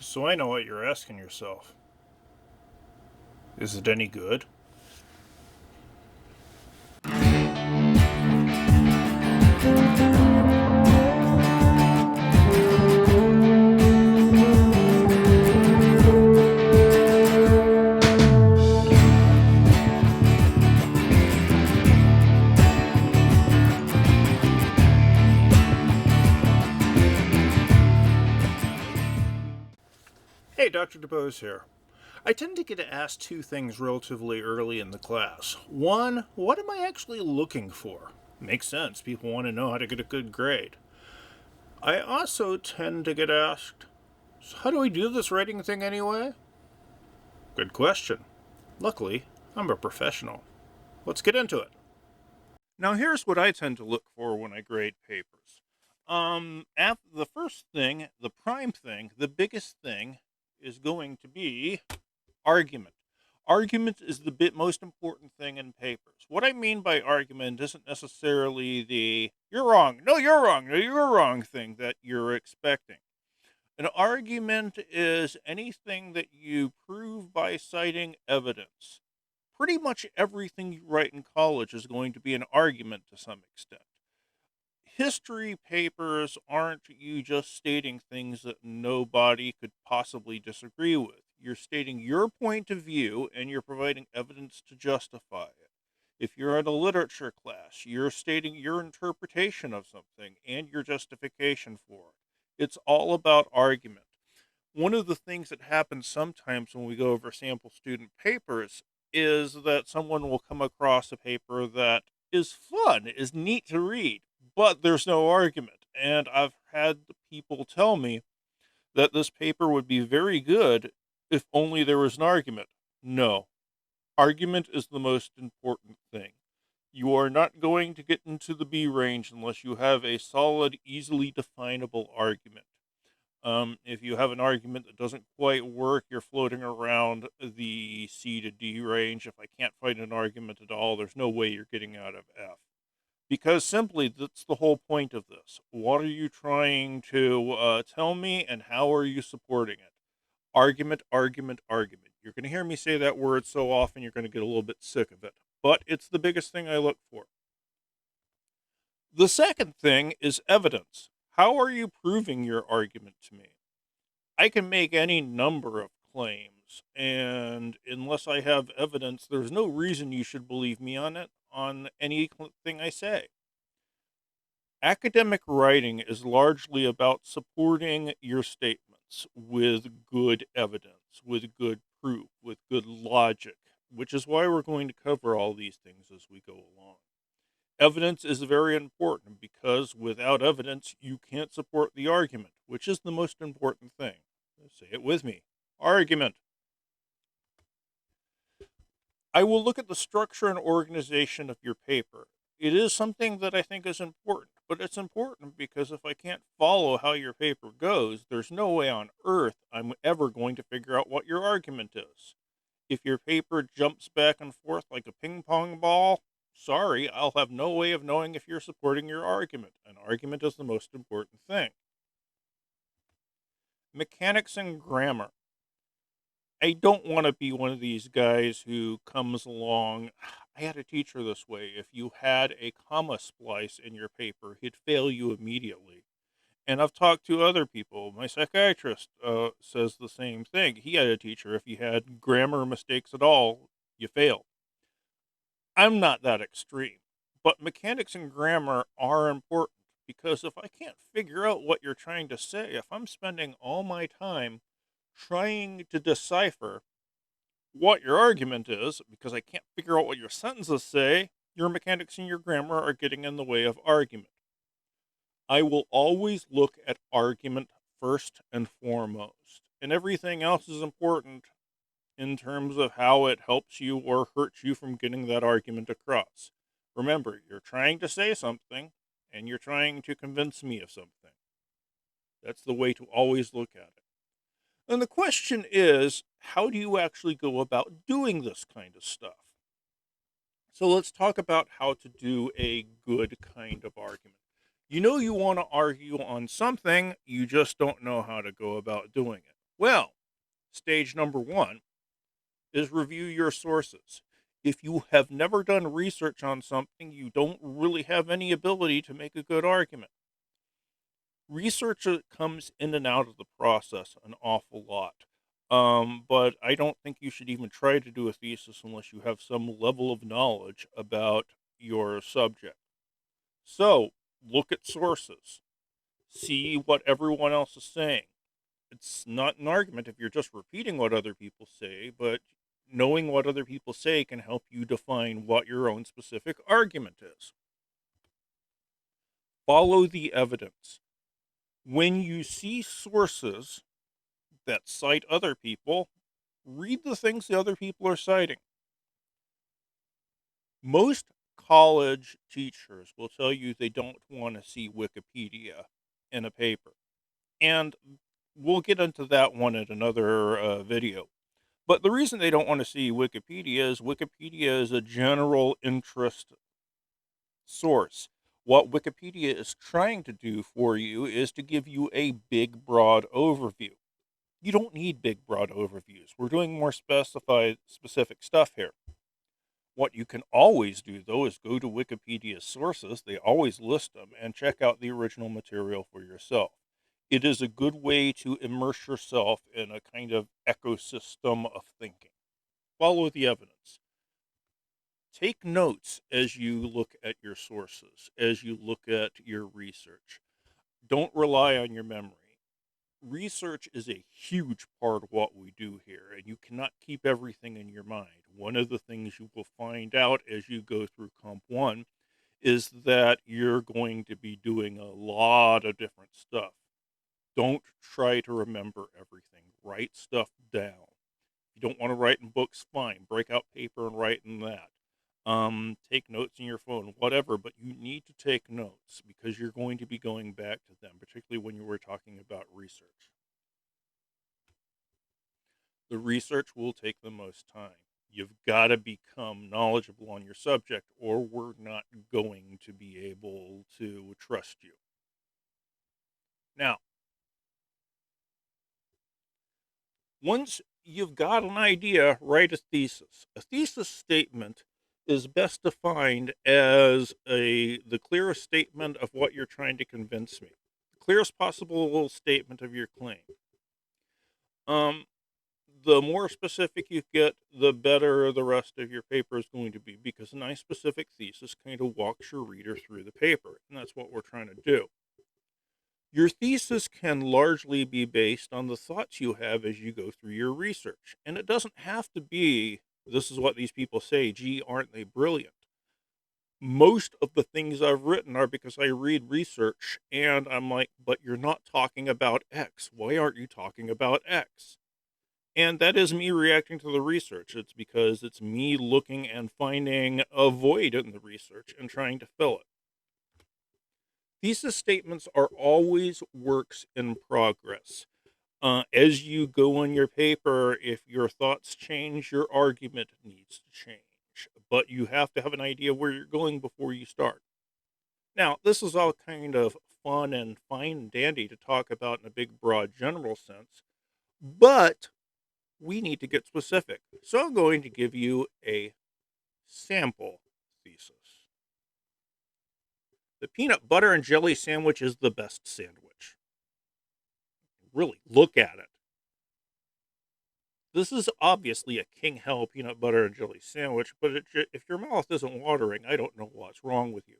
So I know what you're asking yourself. Is it any good? Hey, Dr. DuBose here. I tend to get asked two things relatively early in the class. One, what am I actually looking for? Makes sense. People want to know how to get a good grade. I also tend to get asked, so how do I do this writing thing anyway? Good question. Luckily, I'm a professional. Let's get into it. Now, here's what I tend to look for when I grade papers. The first thing, the prime thing, the biggest thing is going to be argument. Argument is the most important thing in papers. What I mean by argument isn't necessarily the you're wrong, no, you're wrong, no, you're wrong thing that you're expecting. An argument is anything that you prove by citing evidence. Pretty much everything you write in college is going to be an argument to some extent. History papers aren't you just stating things that nobody could possibly disagree with. You're stating your point of view and you're providing evidence to justify it. If you're in a literature class, you're stating your interpretation of something and your justification for it. It's all about argument. One of the things that happens sometimes when we go over sample student papers is that someone will come across a paper that is fun, is neat to read, but there's no argument. And I've had people tell me that this paper would be very good if only there was an argument. No, argument is the most important thing. You are not going to get into the B range unless you have a solid, easily definable argument. If you have an argument that doesn't quite work, you're floating around the C to D range. If I can't find an argument at all, there's no way you're getting out of F. Because simply, that's the whole point of this. What are you trying to tell me, and how are you supporting it? Argument, argument, argument. You're going to hear me say that word so often, you're going to get a little bit sick of it. But it's the biggest thing I look for. The second thing is evidence. How are you proving your argument to me? I can make any number of claims, and unless I have evidence, there's no reason you should believe me on anything I say. Academic writing is largely about supporting your statements with good evidence, with good proof, with good logic, which is why we're going to cover all these things as we go along. Evidence is very important because without evidence, you can't support the argument, which is the most important thing. Say it with me. Argument. I will look at the structure and organization of your paper. It is something that I think is important, but it's important because if I can't follow how your paper goes, there's no way on earth I'm ever going to figure out what your argument is. If your paper jumps back and forth like a ping pong ball, sorry, I'll have no way of knowing if you're supporting your argument. An argument is the most important thing. Mechanics and grammar. I don't want to be one of these guys who comes along. I had a teacher this way. If you had a comma splice in your paper, he'd fail you immediately. And I've talked to other people. My psychiatrist says the same thing. He had a teacher. If you had grammar mistakes at all, you fail. I'm not that extreme, but mechanics and grammar are important because if I can't figure out what you're trying to say, if I'm spending all my time trying to decipher what your argument is because I can't figure out what your sentences say, your mechanics and your grammar are getting in the way of argument. I will always look at argument first and foremost, and everything else is important in terms of how it helps you or hurts you from getting that argument across. Remember, you're trying to say something and you're trying to convince me of something. That's the way to always look at it. And the question is, how do you actually go about doing this kind of stuff? So let's talk about how to do a good kind of argument. You know you want to argue on something, you just don't know how to go about doing it. Well, stage number one is review your sources. If you have never done research on something, you don't really have any ability to make a good argument. Research comes in and out of the process an awful lot. But I don't think you should even try to do a thesis unless you have some level of knowledge about your subject. So, look at sources, see what everyone else is saying. It's not an argument if you're just repeating what other people say, but knowing what other people say can help you define what your own specific argument is. Follow the evidence. When you see sources that cite other people, read the things the other people are citing. Most college teachers will tell you they don't want to see Wikipedia in a paper. And we'll get into that one in another video. But the reason they don't want to see Wikipedia is a general interest source. What Wikipedia is trying to do for you is to give you a big, broad overview. You don't need big, broad overviews. We're doing more specific stuff here. What you can always do, though, is go to Wikipedia's sources. They always list them, and check out the original material for yourself. It is a good way to immerse yourself in a kind of ecosystem of thinking. Follow the evidence. Take notes as you look at your sources, as you look at your research. Don't rely on your memory. Research is a huge part of what we do here, and you cannot keep everything in your mind. One of the things you will find out as you go through Comp 1 is that you're going to be doing a lot of different stuff. Don't try to remember everything. Write stuff down. If you don't want to write in books, fine. Break out paper and write in that. Take notes in your phone, whatever, but you need to take notes because you're going to be going back to them, particularly when you were talking about research. The research will take the most time. You've got to become knowledgeable on your subject, or we're not going to be able to trust you. Now, once you've got an idea, write a thesis. A thesis statement is best defined as the clearest statement of what you're trying to convince me. The clearest possible statement of your claim. The more specific you get, the better the rest of your paper is going to be, because a nice specific thesis kind of walks your reader through the paper, and that's what we're trying to do. Your thesis can largely be based on the thoughts you have as you go through your research. And it doesn't have to be, this is what these people say, gee, aren't they brilliant? Most of the things I've written are because I read research and I'm like, but you're not talking about X. Why aren't you talking about X? And that is me reacting to the research. It's because it's me looking and finding a void in the research and trying to fill it. Thesis statements are always works in progress. As you go on your paper, if your thoughts change, your argument needs to change. But you have to have an idea where you're going before you start. Now, this is all kind of fun and fine and dandy to talk about in a big, broad, general sense, but we need to get specific. So I'm going to give you a sample thesis. The peanut butter and jelly sandwich is the best sandwich. Really, look at it. This is obviously a King Hell peanut butter and jelly sandwich, but if your mouth isn't watering, I don't know what's wrong with you.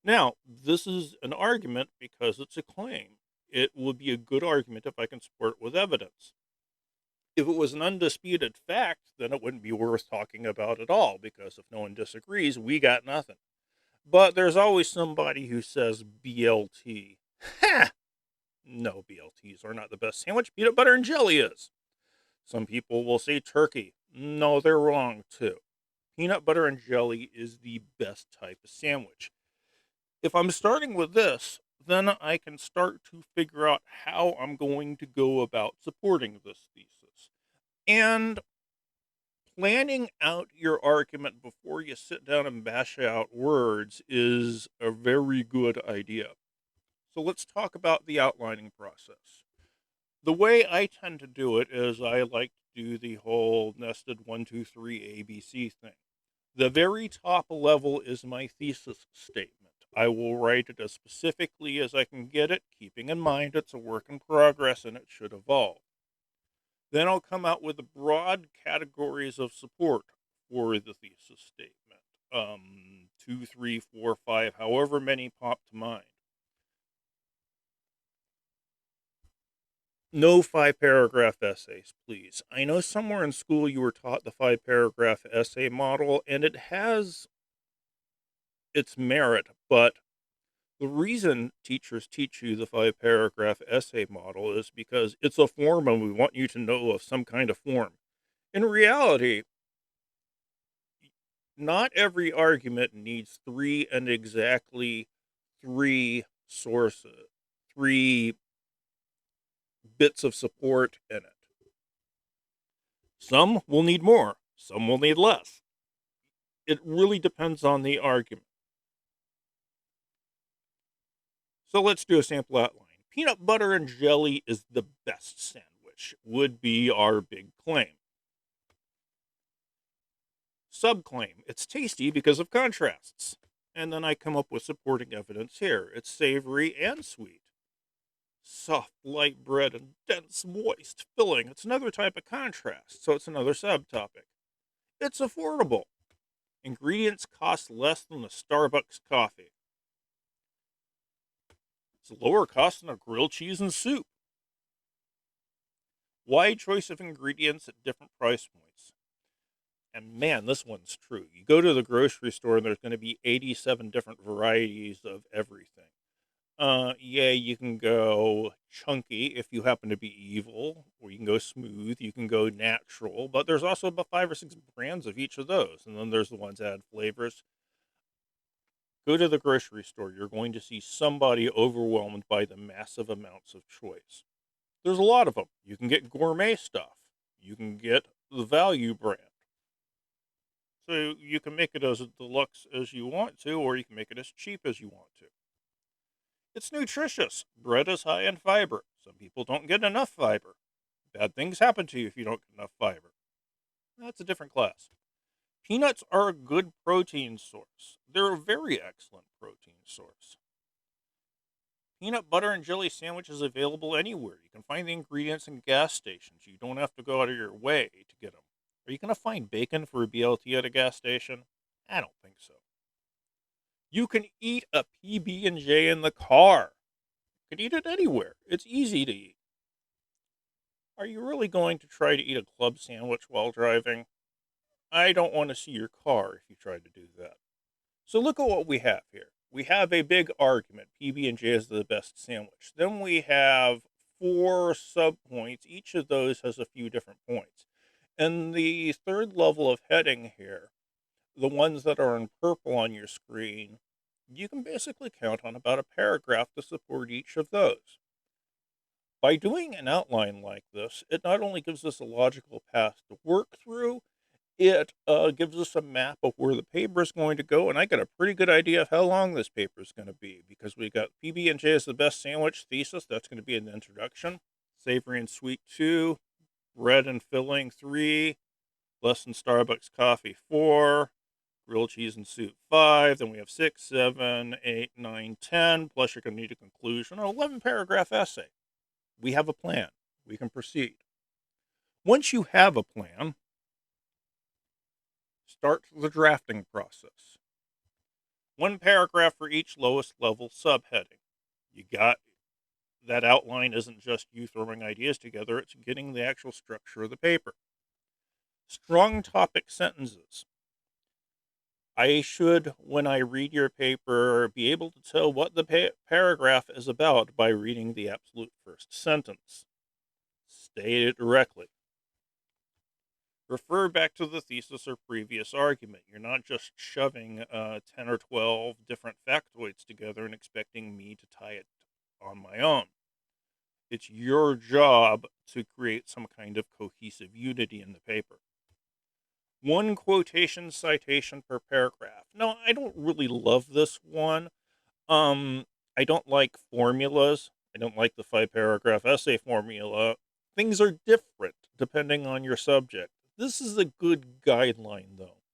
Now, this is an argument because it's a claim. It would be a good argument if I can support it with evidence. If it was an undisputed fact, then it wouldn't be worth talking about at all, because if no one disagrees, we got nothing. But there's always somebody who says BLT. Ha! No, BLTs are not the best sandwich. Peanut butter and jelly is. Some people will say turkey. No, they're wrong too. Peanut butter and jelly is the best type of sandwich. If I'm starting with this, then I can start to figure out how I'm going to go about supporting this thesis. And planning out your argument before you sit down and bash out words is a very good idea. So let's talk about the outlining process. The way I tend to do it is I like to do the whole nested 1, 2, 3 ABC thing. The very top level is my thesis statement. I will write it as specifically as I can get it, keeping in mind it's a work in progress and it should evolve. Then I'll come out with the broad categories of support for the thesis statement. 2, 3, 4, 5, however many pop to mind. No 5 paragraph essays, please. I know somewhere in school you were taught the 5 paragraph essay model, and it has its merit, but the reason teachers teach you the 5 paragraph essay model is because it's a form and we want you to know of some kind of form. In reality, not every argument needs three and exactly three sources, three bits of support in it. Some will need more, some will need less. It really depends on the argument. So let's do a sample outline. Peanut butter and jelly is the best sandwich, would be our big claim. Subclaim, it's tasty because of contrasts. And then I come up with supporting evidence here. It's savory and sweet. Soft, light bread and dense, moist filling. It's another type of contrast, so it's another subtopic. It's affordable. Ingredients cost less than a Starbucks coffee. It's lower cost than a grilled cheese and soup. Wide choice of ingredients at different price points. And man, this one's true. You go to the grocery store and there's going to be 87 different varieties of everything. Yeah, you can go chunky if you happen to be evil, or you can go smooth, you can go natural, but there's also about 5 or 6 brands of each of those. And then there's the ones that add flavors. Go to the grocery store, you're going to see somebody overwhelmed by the massive amounts of choice. There's a lot of them. You can get gourmet stuff. You can get the value brand. So you can make it as deluxe as you want to, or you can make it as cheap as you want to. It's nutritious. Bread is high in fiber. Some people don't get enough fiber. Bad things happen to you if you don't get enough fiber. That's a different class. Peanuts are a good protein source. They're a very excellent protein source. Peanut butter and jelly sandwich is available anywhere. You can find the ingredients in gas stations. You don't have to go out of your way to get them. Are you going to find bacon for a BLT at a gas station? I don't think so. You can eat a PB&J in the car. You can eat it anywhere. It's easy to eat. Are you really going to try to eat a club sandwich while driving? I don't want to see your car if you try to do that. So look at what we have here. We have a big argument. PB&J is the best sandwich. Then we have 4 subpoints. Each of those has a few different points. And the third level of heading here, the ones that are in purple on your screen, you can basically count on about a paragraph to support each of those. By doing an outline like this, it not only gives us a logical path to work through, it gives us a map of where the paper is going to go, and I got a pretty good idea of how long this paper is going to be, because we got PB&J is the best sandwich thesis. That's going to be an introduction. Savory and sweet 2, bread and filling 3, less than Starbucks coffee 4, grilled cheese and soup 5. Then we have 6, 7, 8, 9, 10. Plus you're going to need a conclusion, an 11-paragraph essay. We have a plan. We can proceed. Once you have a plan, start the drafting process. 1 paragraph for each lowest level subheading. You got that outline isn't just you throwing ideas together, it's getting the actual structure of the paper. Strong topic sentences. I should, when I read your paper, be able to tell what the paragraph is about by reading the absolute first sentence. State it directly. Refer back to the thesis or previous argument. You're not just shoving 10 or 12 different factoids together and expecting me to tie it on my own. It's your job to create some kind of cohesive unity in the paper. 1 quotation citation per paragraph. No, I don't really love this one. I don't like formulas. I don't like the 5-paragraph essay formula. Things are different depending on your subject. This is a good guideline, though.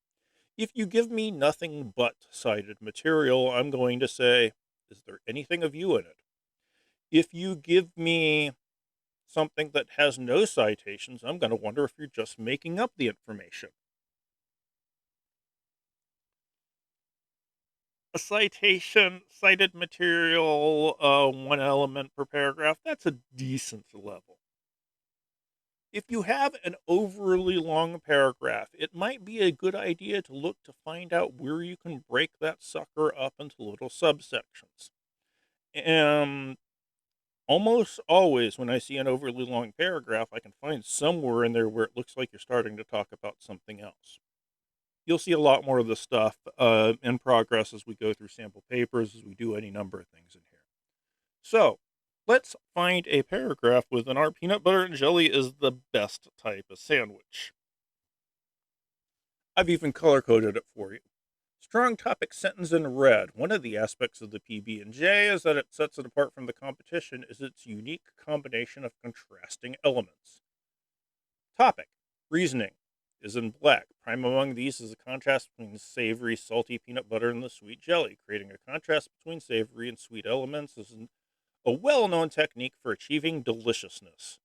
If you give me nothing but cited material, I'm going to say, is there anything of you in it? If you give me something that has no citations, I'm going to wonder if you're just making up the information. A citation, cited material, one element per paragraph, that's a decent level. If you have an overly long paragraph, it might be a good idea to look to find out where you can break that sucker up into little subsections. And almost always, when I see an overly long paragraph, I can find somewhere in there where it looks like you're starting to talk about something else. You'll see a lot more of this stuff in progress as we go through sample papers, as we do any number of things in here. So, let's find a paragraph within our peanut butter and jelly is the best type of sandwich. I've even color coded it for you. Strong topic sentence in red. One of the aspects of the PB&J is that it sets it apart from the competition is its unique combination of contrasting elements. Topic, reasoning, is in black. Prime among these is a contrast between the savory, salty peanut butter and the sweet jelly. Creating a contrast between savory and sweet elements is a well-known technique for achieving deliciousness.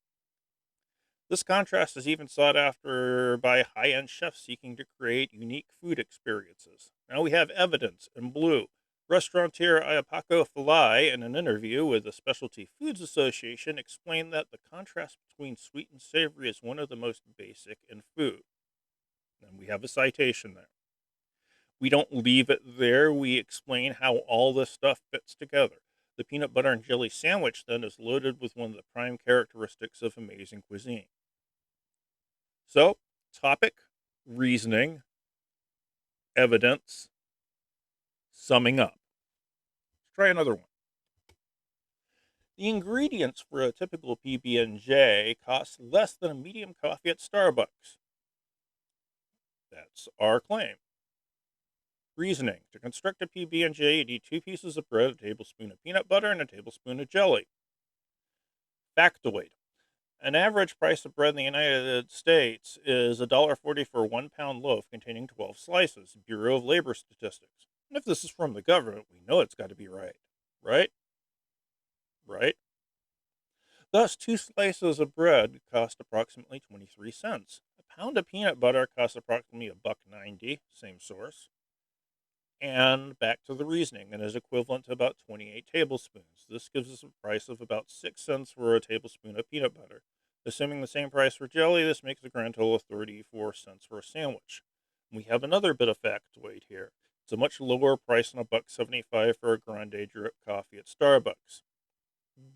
This contrast is even sought after by high-end chefs seeking to create unique food experiences. Now we have evidence in blue. Restaurateur Ayapaco Falai, in an interview with the Specialty Foods Association, explained that the contrast between sweet and savory is one of the most basic in food. And we have a citation there. We don't leave it there. We explain how all this stuff fits together. The peanut butter and jelly sandwich, then, is loaded with one of the prime characteristics of amazing cuisine. So, topic, reasoning, evidence, summing up. Let's try another one. The ingredients for a typical PB&J cost less than a medium coffee at Starbucks. That's our claim. Reasoning. To construct a PB&J, you need 2 pieces of bread, a tablespoon of peanut butter, and a tablespoon of jelly. Factoid. An average price of bread in the United States is $1.40 for a 1-pound loaf containing 12 slices. Bureau of Labor Statistics. And if this is from the government, we know it's got to be right. Right? Right? Thus, 2 slices of bread cost approximately 23 cents. A pound of peanut butter costs approximately $1.90, same source. And back to the reasoning, and is equivalent to about 28 tablespoons. This gives us a price of about 6 cents for a tablespoon of peanut butter. Assuming the same price for jelly, this makes a grand total of 34 cents for a sandwich. We have another bit of factoid here. It's a much lower price than $1.75 for a grande drip coffee at Starbucks.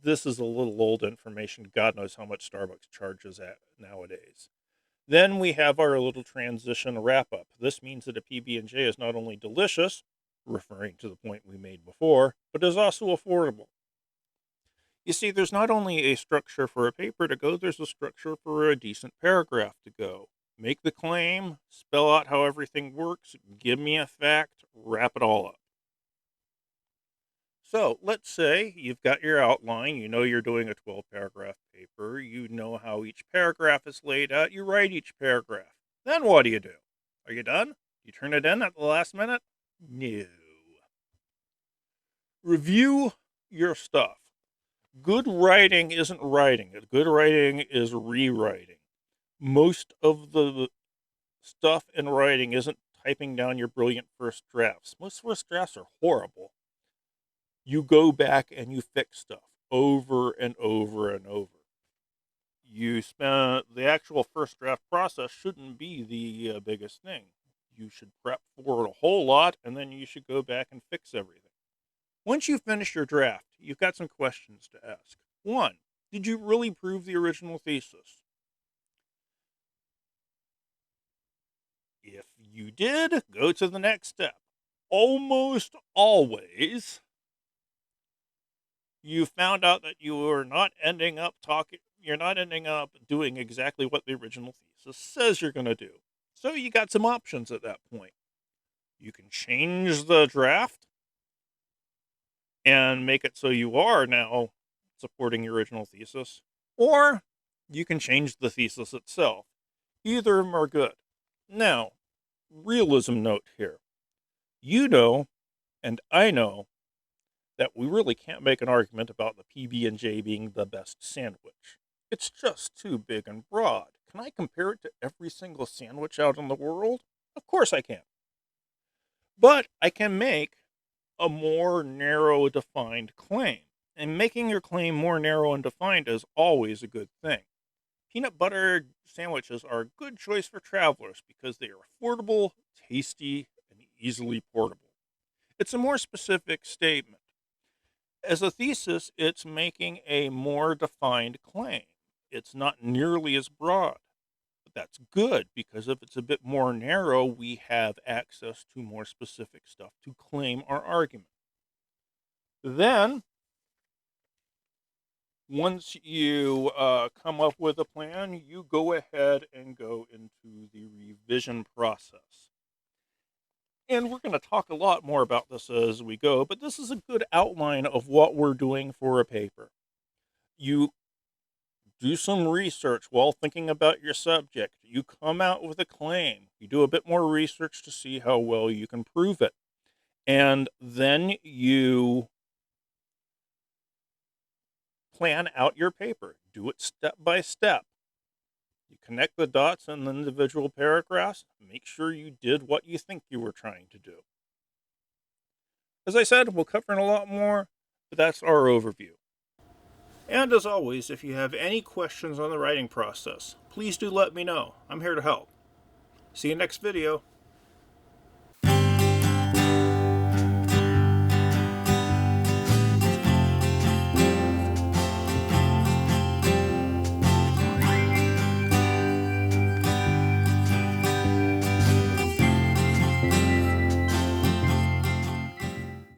This is a little old information. God knows how much Starbucks charges at nowadays. Then we have our little transition wrap-up. This means that a PB&J is not only delicious, referring to the point we made before, but is also affordable. You see, there's not only a structure for a paper to go, there's a structure for a decent paragraph to go. Make the claim, spell out how everything works, give me a fact, wrap it all up. So let's say you've got your outline, you know you're doing a 12-paragraph paper, you know how each paragraph is laid out, you write each paragraph. Then what do? Are you done? Do you turn it in at the last minute? No. Review your stuff. Good writing isn't writing. Good writing is rewriting. Most of the stuff in writing isn't typing down your brilliant first drafts. Most first drafts are horrible. You go back and you fix stuff over and over and over. You spend the actual first draft process shouldn't be the biggest thing. You should prep for it a whole lot, and then you should go back and fix everything. Once you finish your draft, you've got some questions to ask. 1, did you really prove the original thesis? If you did, go to the next step. Almost always, you found out that you're not ending up doing exactly what the original thesis says you're going to do. So you got some options at that point. You can change the draft and make it so you are now supporting your original thesis, or you can change the thesis itself. Either of them are good. Now, realism note here. You know, and I know, that we really can't make an argument about the PB&J being the best sandwich. It's just too big and broad. Can I compare it to every single sandwich out in the world? Of course I can. But I can make a more narrow defined claim. And making your claim more narrow and defined is always a good thing. Peanut butter sandwiches are a good choice for travelers because they are affordable, tasty, and easily portable. It's a more specific statement. As a thesis, it's making a more defined claim. It's not nearly as broad. But that's good because if it's a bit more narrow, we have access to more specific stuff to claim our argument. Then, once you come up with a plan, you go ahead and go into the revision process. And we're going to talk a lot more about this as we go, but this is a good outline of what we're doing for a paper. You do some research while thinking about your subject. You come out with a claim. You do a bit more research to see how well you can prove it. And then you plan out your paper. Do it step by step. You connect the dots in the individual paragraphs. Make sure you did what you think you were trying to do. As I said, we'll cover a lot more, but that's our overview. And as always, if you have any questions on the writing process, please do let me know. I'm here to help. See you next video.